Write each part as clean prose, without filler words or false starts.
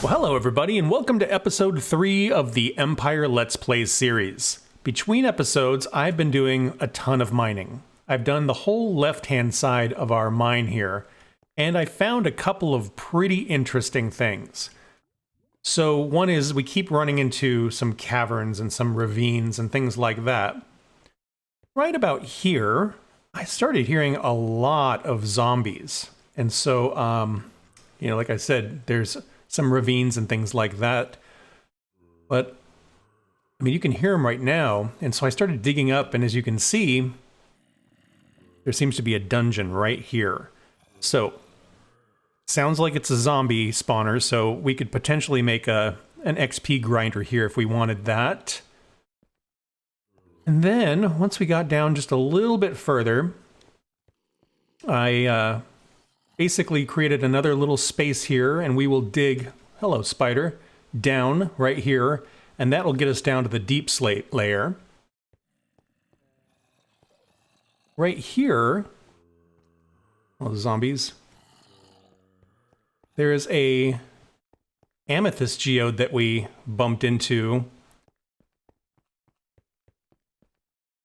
Well, hello everybody, and welcome to episode 3 of the Empire Let's Play series. Between episodes, I've been doing a ton of mining. I've done the whole left-hand side of our mine here, and I found a couple of pretty interesting things. So one is we keep running into some caverns and some ravines and things like that. Right about here, I started hearing a lot of zombies. And so, like I said, there's some ravines and things like that. But, I mean, you can hear them right now. And so I started digging up, and as you can see, there seems to be a dungeon right here. So, sounds like it's a zombie spawner, so we could potentially make an XP grinder here if we wanted that. And then, once we got down just a little bit further, I basically created another little space here, and we will dig, hello spider, down right here, and that'll get us down to the deep slate layer. Right here, all the zombies, there is a amethyst geode that we bumped into.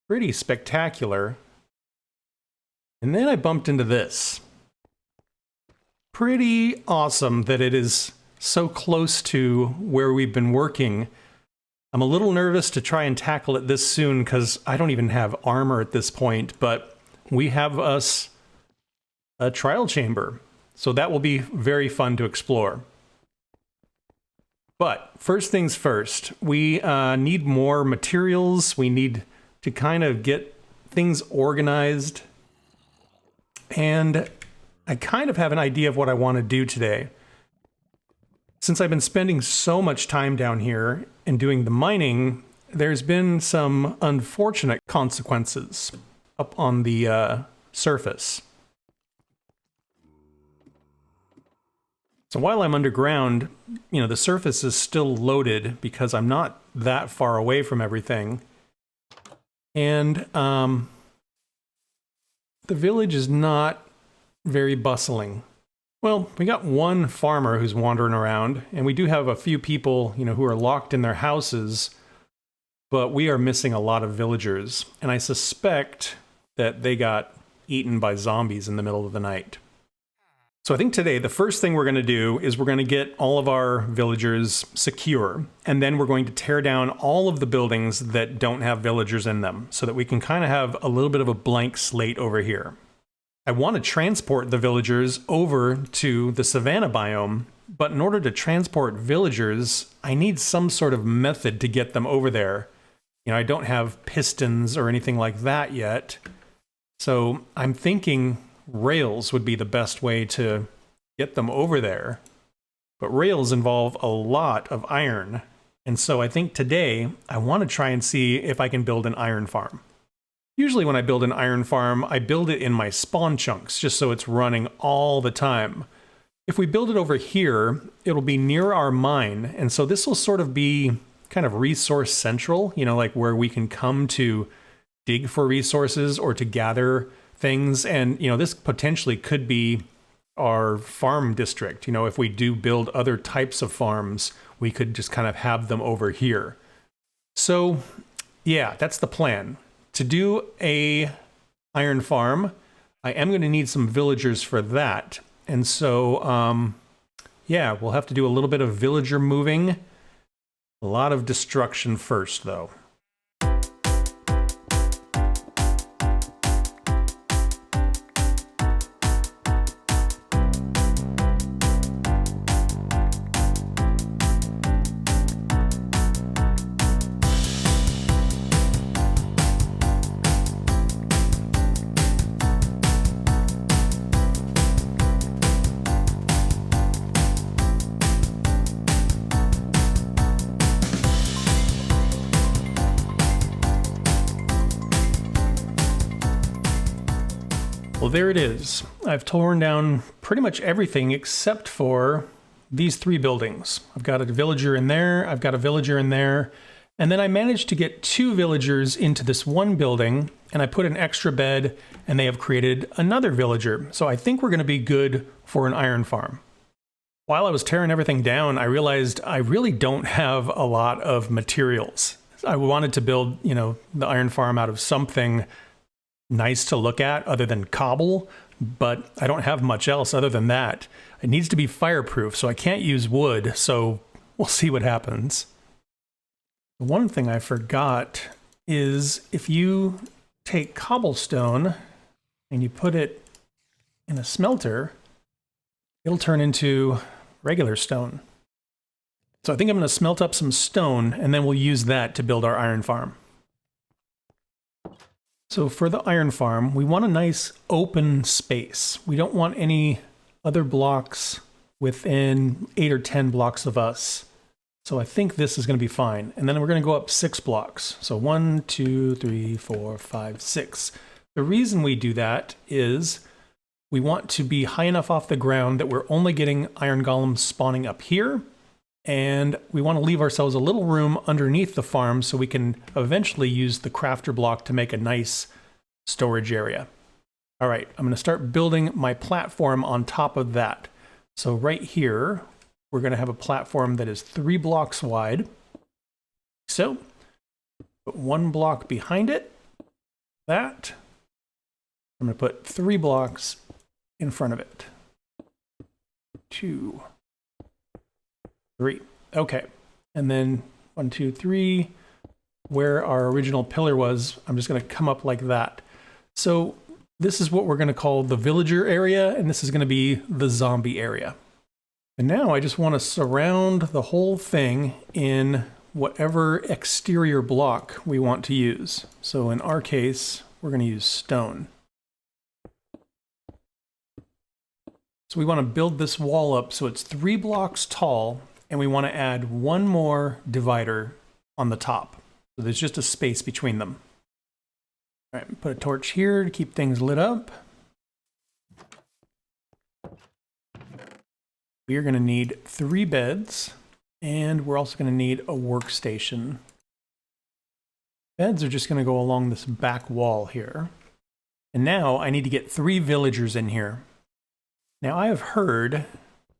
Pretty spectacular. And then I bumped into this. Pretty awesome that it is so close to where we've been working. I'm a little nervous to try and tackle it this soon because I don't even have armor at this point, but we have us a trial chamber. So that will be very fun to explore. But first things first, we need more materials. We need to kind of get things organized. And I kind of have an idea of what I want to do today. Since I've been spending so much time down here and doing the mining, there's been some unfortunate consequences up on the surface. So while I'm underground, the surface is still loaded because I'm not that far away from everything. And the village is not very bustling. Well, we got one farmer who's wandering around, and we do have a few people, who are locked in their houses, but we are missing a lot of villagers, and I suspect that they got eaten by zombies in the middle of the night. So I think today the first thing we're going to do is we're going to get all of our villagers secure, and then we're going to tear down all of the buildings that don't have villagers in them, so that we can kind of have a little bit of a blank slate over here. I want to transport the villagers over to the savanna biome, but in order to transport villagers, I need some sort of method to get them over there. I don't have pistons or anything like that yet, so I'm thinking rails would be the best way to get them over there. But rails involve a lot of iron, and so I think today I want to try and see if I can build an iron farm. Usually when I build an iron farm, I build it in my spawn chunks, just so it's running all the time. If we build it over here, it'll be near our mine, and so this will sort of be kind of resource central, like where we can come to dig for resources or to gather things, and this potentially could be our farm district. If we do build other types of farms, we could just kind of have them over here. So yeah, that's the plan. To do a iron farm, I am going to need some villagers for that. And so, yeah, we'll have to do a little bit of villager moving. A lot of destruction first, though. Well, there it is. I've torn down pretty much everything except for these 3 buildings. I've got a villager in there, I've got a villager in there, and then I managed to get 2 villagers into this one building, and I put an extra bed, and they have created another villager. So I think we're going to be good for an iron farm. While I was tearing everything down, I realized I really don't have a lot of materials. I wanted to build, you know, the iron farm out of something nice to look at other than cobble, but I don't have much else other than that. It needs to be fireproof, so I can't use wood, so we'll see what happens. One thing I forgot is if you take cobblestone and you put it in a smelter, it'll turn into regular stone. So I think I'm going to smelt up some stone, and then we'll use that to build our iron farm. So for the iron farm, we want a nice open space. We don't want any other blocks within 8 or 10 blocks of us. So I think this is going to be fine. And then we're going to go up 6 blocks. So 1, 2, 3, 4, 5, 6. The reason we do that is we want to be high enough off the ground that we're only getting iron golems spawning up here. And we want to leave ourselves a little room underneath the farm so we can eventually use the crafter block to make a nice storage area. All right, I'm going to start building my platform on top of that. So right here, we're going to have a platform that is 3 blocks wide. So put 1 block behind it. That. I'm going to put 3 blocks in front of it. 2, 3. Okay. And then 1, 2, 3. Where our original pillar was, I'm just going to come up like that. So this is what we're going to call the villager area, and this is going to be the zombie area. And now I just want to surround the whole thing in whatever exterior block we want to use. So in our case, we're going to use stone. So we want to build this wall up so it's 3 blocks tall, and we want to add 1 more divider on the top. So there's just a space between them. All right, put a torch here to keep things lit up. We are going to need 3 beds, and we're also going to need a workstation. Beds are just going to go along this back wall here. And now I need to get 3 villagers in here. Now I have heard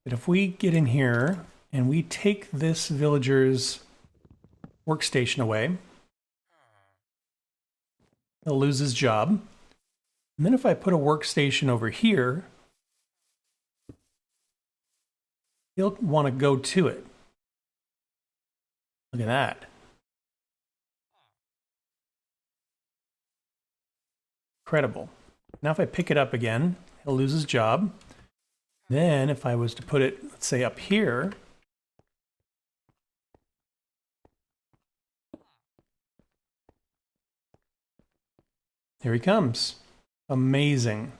that if we get in here and we take this villager's workstation away, he'll lose his job. And then if I put a workstation over here, he'll want to go to it. Look at that. Incredible. Now if I pick it up again, he'll lose his job. Then if I was to put it, let's say up here, here he comes. Amazing.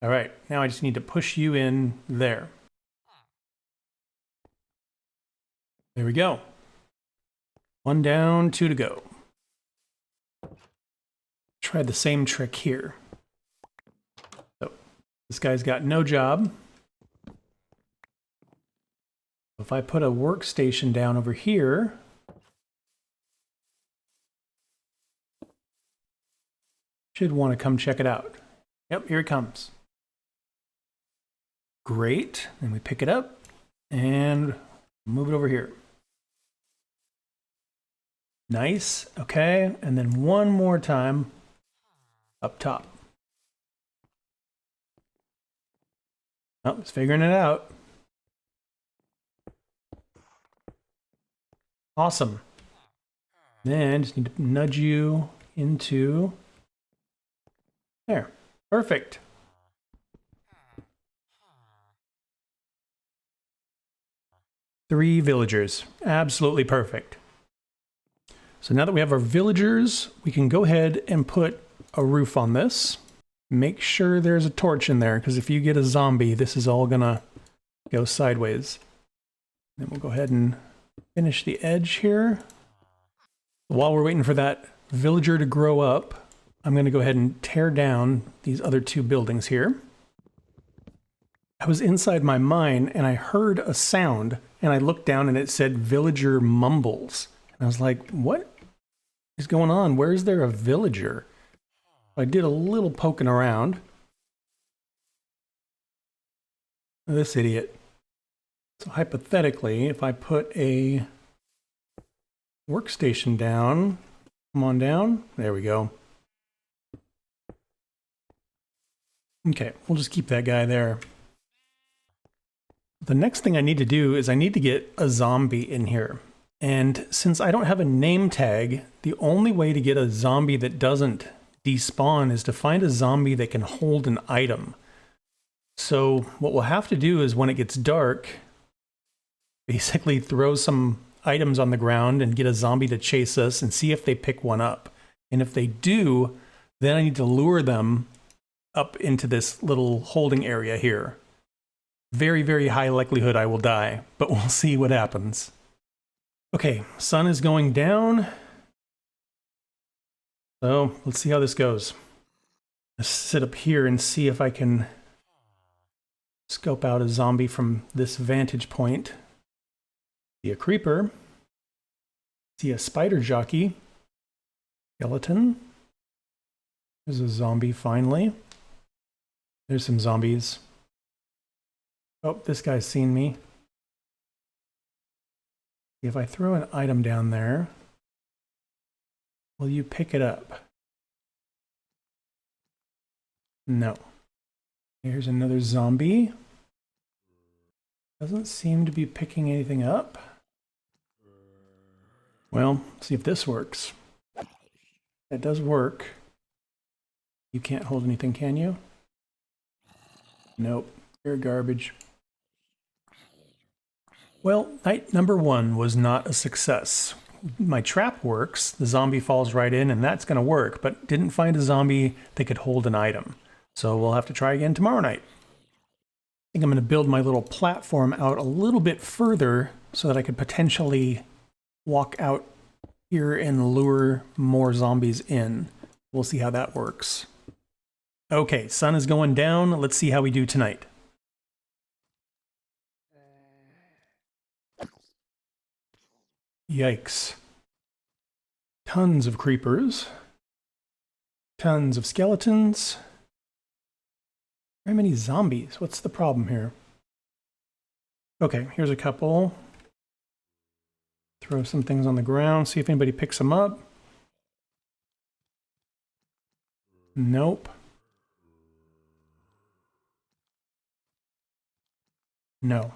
All right, now I just need to push you in there. There we go. 1 down, 2 to go. Try the same trick here. So this guy's got no job. If I put a workstation down over here, should want to come check it out. Yep, here it comes. Great. Then we pick it up and move it over here. Nice. Okay. And then 1 more time up top. Oh, it's figuring it out. Awesome. Then just need to nudge you into there. Perfect. Three villagers. Absolutely perfect. So now that we have our villagers, we can go ahead and put a roof on this. Make sure there's a torch in there, because if you get a zombie, this is all gonna go sideways. Then we'll go ahead and finish the edge here. While we're waiting for that villager to grow up, I'm gonna go ahead and tear down these other 2 buildings here. I was inside my mine and I heard a sound, and I looked down and it said villager mumbles. And I was like, what is going on? Where is there a villager? I did a little poking around. This idiot. So hypothetically, if I put a workstation down, come on down, there we go. Okay, we'll just keep that guy there. The next thing I need to do is I need to get a zombie in here. And since I don't have a name tag, the only way to get a zombie that doesn't despawn is to find a zombie that can hold an item. So what we'll have to do is when it gets dark, basically throw some items on the ground and get a zombie to chase us and see if they pick one up. And if they do, then I need to lure them up into this little holding area here. Very, very high likelihood I will die, but we'll see what happens. Okay, sun is going down. So let's see how this goes. Let's sit up here and see if I can scope out a zombie from this vantage point. See a creeper. See a spider jockey. Skeleton. There's a zombie finally. There's some zombies. Oh, this guy's seen me. If I throw an item down there, will you pick it up? No. Here's another zombie. Doesn't seem to be picking anything up. Well, see if this works. That does work. You can't hold anything, can you? Nope. You're garbage. Well, night number 1 was not a success. My trap works, the zombie falls right in, and that's going to work, but didn't find a zombie that could hold an item. So we'll have to try again tomorrow night. I think I'm going to build my little platform out a little bit further so that I could potentially walk out here and lure more zombies in. We'll see how that works. Okay, sun is going down. Let's see how we do tonight. Yikes. Tons of creepers. Tons of skeletons. Very many zombies. What's the problem here? Okay, here's a couple. Throw some things on the ground, see if anybody picks them up. Nope. No.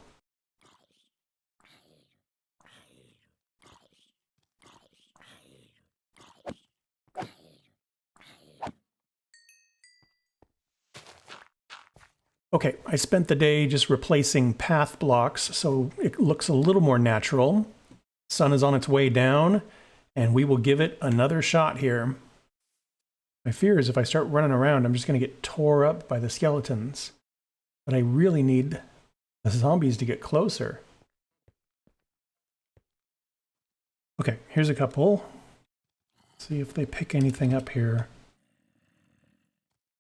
Okay, I spent the day just replacing path blocks so it looks a little more natural. Sun is on its way down, and we will give it another shot here. My fear is if I start running around, I'm just going to get tore up by the skeletons. But I really need the zombies to get closer. Okay, here's a couple. See if they pick anything up here.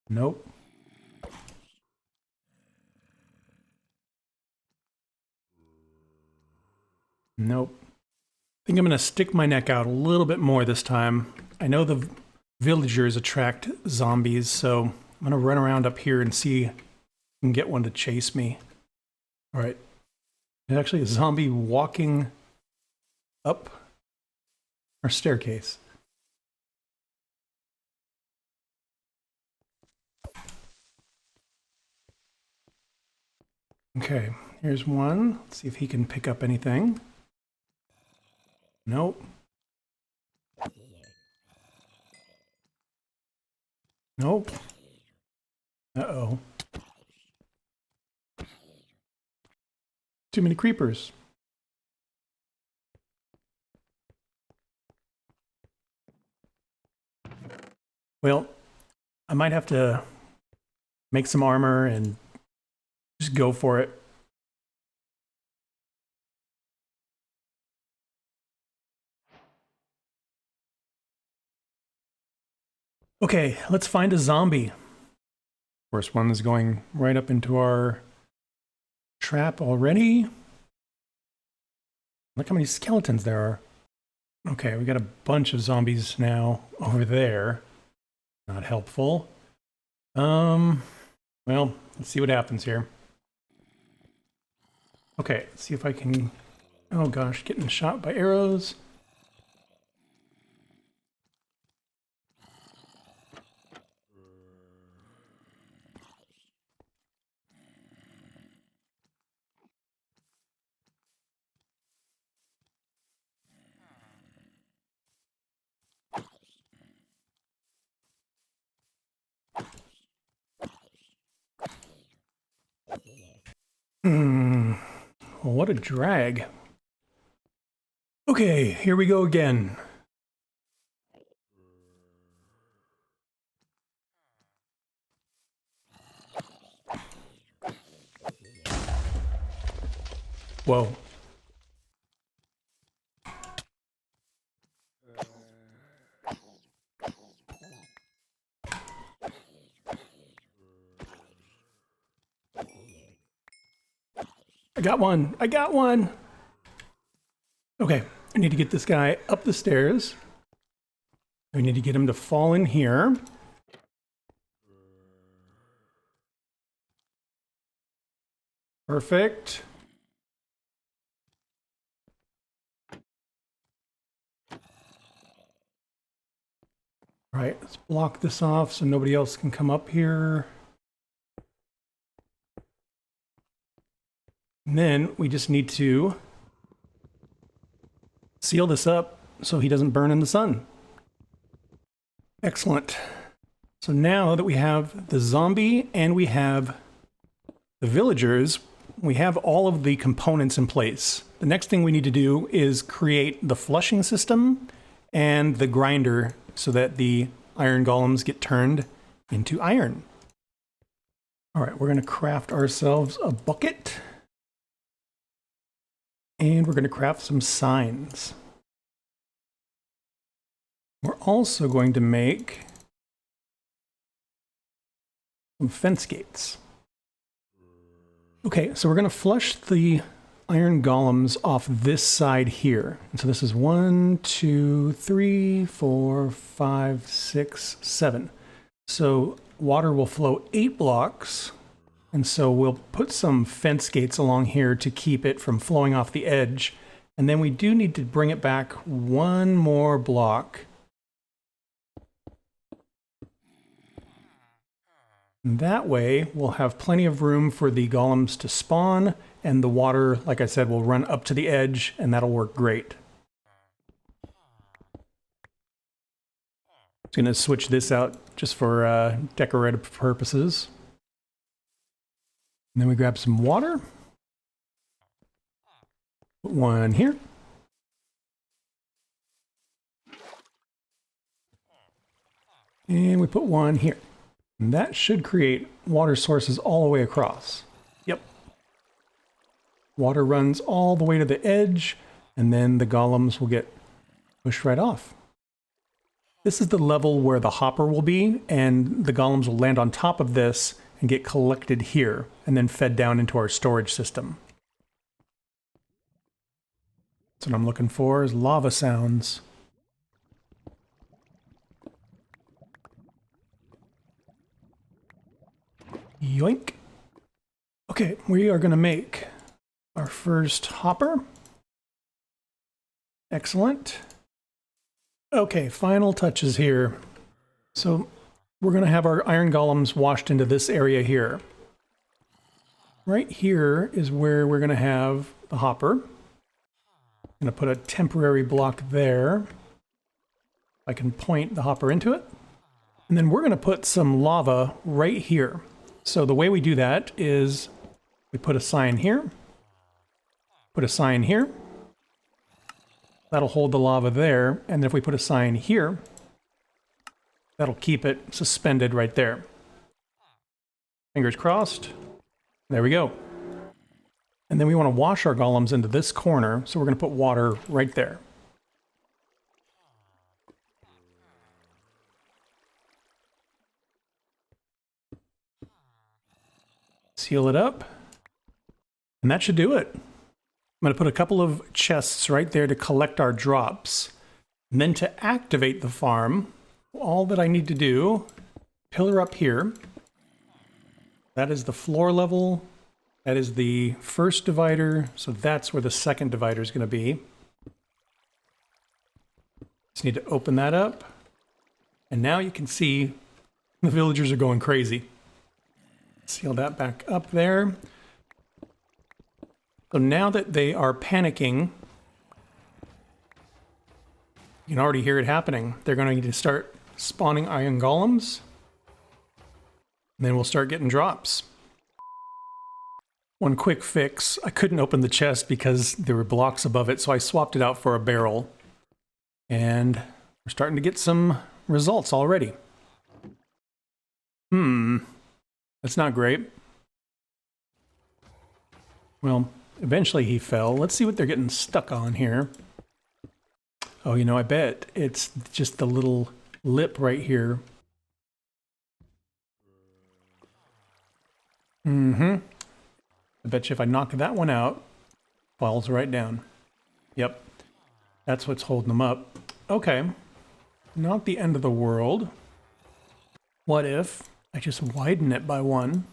Nope. Nope. I think I'm going to stick my neck out a little bit more this time. I know the villagers attract zombies, so I'm going to run around up here and see if I can get one to chase me. All right. There's actually a zombie walking up our staircase. Okay, here's one. Let's see if he can pick up anything. Nope. Nope. Uh-oh. Too many creepers. Well, I might have to make some armor and just go for it. Okay, let's find a zombie. First one is going right up into our trap already. Look how many skeletons there are. Okay, we got a bunch of zombies now over there. Not helpful. Well, let's see what happens here. Okay, let's see if I can... Oh gosh, getting shot by arrows. Well, what a drag. Okay, here we go again. Whoa. I got one. I got one. Okay, I need to get this guy up the stairs. We need to get him to fall in here. Perfect. All right, let's block this off so nobody else can come up here. And then we just need to seal this up so he doesn't burn in the sun. Excellent. So now that we have the zombie and we have the villagers, we have all of the components in place. The next thing we need to do is create the flushing system and the grinder so that the iron golems get turned into iron. All right, we're going to craft ourselves a bucket. And we're going to craft some signs. We're also going to make some fence gates. Okay, so we're going to flush the iron golems off this side here. And so this is 1, 2, 3, 4, 5, 6, 7. So water will flow 8 blocks. And so we'll put some fence gates along here to keep it from flowing off the edge. And then we do need to bring it back 1 more block. And that way we'll have plenty of room for the golems to spawn, and the water, like I said, will run up to the edge, and that'll work great. I'm going to switch this out just for decorative purposes. And then we grab some water. Put one here. And we put one here. And that should create water sources all the way across. Yep. Water runs all the way to the edge, and then the golems will get pushed right off. This is the level where the hopper will be, and the golems will land on top of this and get collected here, and then fed down into our storage system. That's what I'm looking for, is lava sounds. Yoink. Okay, we are going to make our first hopper. Excellent. Okay, final touches here. So we're going to have our iron golems washed into this area here. Right here is where we're going to have the hopper. I'm going to put a temporary block there. I can point the hopper into it. And then we're going to put some lava right here. So the way we do that is we put a sign here, put a sign here. That'll hold the lava there. And then if we put a sign here, that'll keep it suspended right there. Fingers crossed. There we go. And then we want to wash our golems into this corner, so we're going to put water right there. Seal it up. And that should do it. I'm going to put a couple of chests right there to collect our drops. And then to activate the farm, all that I need to do pillar up here. That is the floor level. That is the first divider, so that's where the second divider is going to be. Just need to open that up. And now you can see the villagers are going crazy. Seal that back up there. So now that they are panicking, you can already hear it happening. They're going to need to start spawning iron golems. And then we'll start getting drops. One quick fix, I couldn't open the chest because there were blocks above it, so I swapped it out for a barrel. And we're starting to get some results already. That's not great. Well, eventually he fell. Let's see what they're getting stuck on here. Oh, you know, I bet it's just the little lip right here. I bet you if I knock that one out, falls right down. Yep. That's what's holding them up. Okay. Not the end of the world. What if I just widen it by one?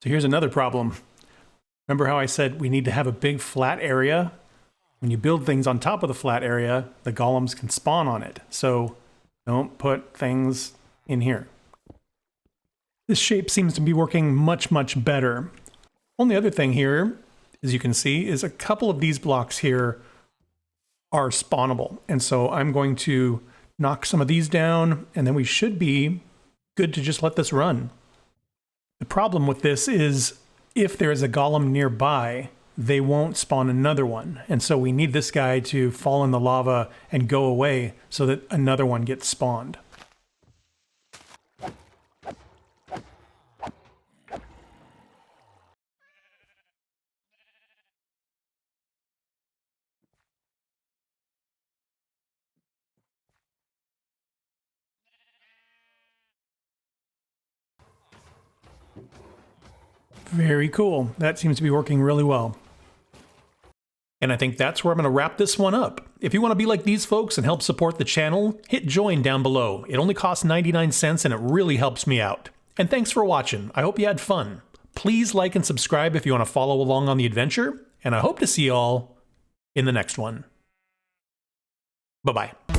So here's another problem. Remember how I said we need to have a big flat area? When you build things on top of the flat area, the golems can spawn on it. So don't put things in here. This shape seems to be working much, much better. Only other thing here, as you can see, is a couple of these blocks here are spawnable. And so I'm going to knock some of these down, and then we should be good to just let this run. The problem with this is if there is a golem nearby, they won't spawn another one. And so we need this guy to fall in the lava and go away so that another one gets spawned. Very cool. That seems to be working really well. And I think that's where I'm going to wrap this one up. If you want to be like these folks and help support the channel, hit join down below. It only costs 99 cents and it really helps me out. And thanks for watching. I hope you had fun. Please like and subscribe if you want to follow along on the adventure. And I hope to see you all in the next one. Bye-bye.